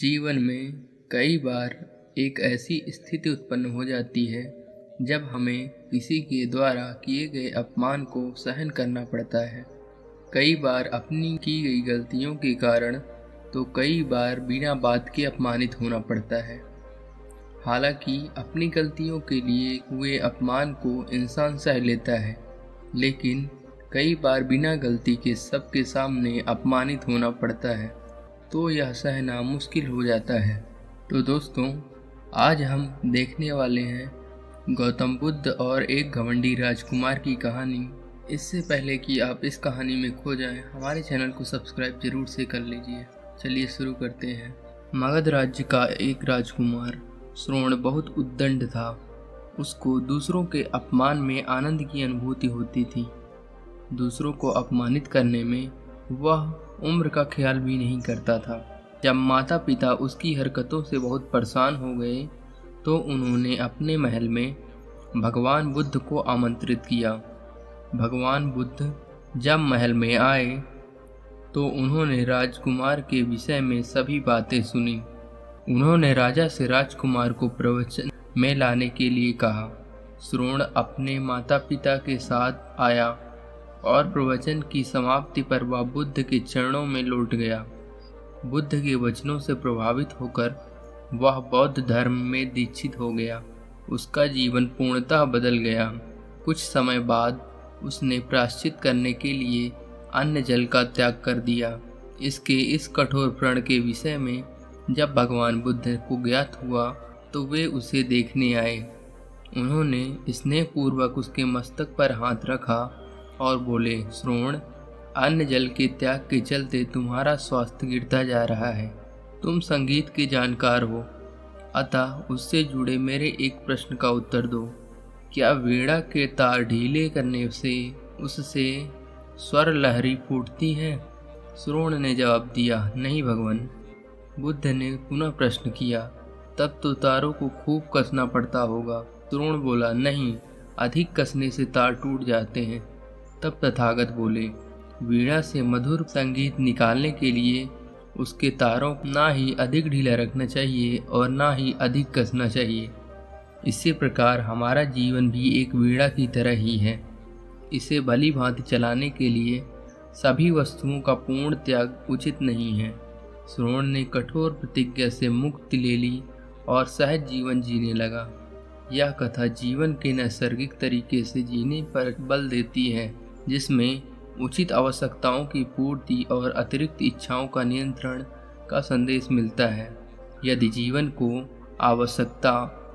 जीवन में कई बार एक ऐसी स्थिति उत्पन्न हो जाती है जब हमें किसी के द्वारा किए गए अपमान को सहन करना पड़ता है। कई बार अपनी की गई गलतियों के कारण तो कई बार बिना बात के अपमानित होना पड़ता है। हालांकि अपनी गलतियों के लिए हुए अपमान को इंसान सह लेता है, लेकिन कई बार बिना गलती के सबके सामने अपमानित होना पड़ता है तो यह सहना मुश्किल हो जाता है। तो दोस्तों, आज हम देखने वाले हैं गौतम बुद्ध और एक घमंडी राजकुमार की कहानी। इससे पहले कि आप इस कहानी में खो जाएं, हमारे चैनल को सब्सक्राइब जरूर से कर लीजिए। चलिए शुरू करते हैं। मगध राज्य का एक राजकुमार श्रोण बहुत उद्दंड था। उसको दूसरों के अपमान में आनंद की अनुभूति होती थी। दूसरों को अपमानित करने में वह उम्र का ख्याल भी नहीं करता था। जब माता पिता उसकी हरकतों से बहुत परेशान हो गए तो उन्होंने अपने महल में भगवान बुद्ध को आमंत्रित किया। भगवान बुद्ध जब महल में आए तो उन्होंने राजकुमार के विषय में सभी बातें सुनी। उन्होंने राजा से राजकुमार को प्रवचन में लाने के लिए कहा। श्रोण अपने माता पिता के साथ आया और प्रवचन की समाप्ति पर वह बुद्ध के चरणों में लौट गया। बुद्ध के वचनों से प्रभावित होकर वह बौद्ध धर्म में दीक्षित हो गया। उसका जीवन पूर्णतः बदल गया। कुछ समय बाद उसने प्रायश्चित करने के लिए अन्न जल का त्याग कर दिया। इसके इस कठोर प्रण के विषय में जब भगवान बुद्ध को ज्ञात हुआ तो वे उसे देखने आए। उन्होंने स्नेहपूर्वक उसके मस्तक पर हाथ रखा और बोले, श्रोण, अन्न जल के त्याग के चलते तुम्हारा स्वास्थ्य गिरता जा रहा है। तुम संगीत के जानकार हो, अतः उससे जुड़े मेरे एक प्रश्न का उत्तर दो। क्या वीणा के तार ढीले करने से उससे स्वर लहरी फूटती है? श्रोण ने जवाब दिया, नहीं भगवान। बुद्ध ने पुनः प्रश्न किया, तब तो तारों को खूब कसना पड़ता होगा। श्रोण बोला, नहीं, अधिक कसने से तार टूट जाते हैं। तब तथागत बोले, वीणा से मधुर संगीत निकालने के लिए उसके तारों ना ही अधिक ढीला रखना चाहिए और ना ही अधिक कसना चाहिए। इसी प्रकार हमारा जीवन भी एक वीणा की तरह ही है। इसे भली भांति चलाने के लिए सभी वस्तुओं का पूर्ण त्याग उचित नहीं है। श्रोण ने कठोर प्रतिज्ञा से मुक्ति ले ली और सहज जीवन जीने लगा। यह कथा जीवन के नैसर्गिक तरीके से जीने पर बल देती है, जिसमें उचित आवश्यकताओं की पूर्ति और अतिरिक्त इच्छाओं का नियंत्रण का संदेश मिलता है। यदि जीवन को आवश्यकता,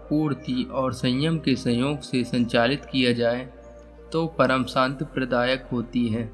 पूर्ति और संयम के संयोग से संचालित किया जाए तो परम शांति प्रदायक होती है।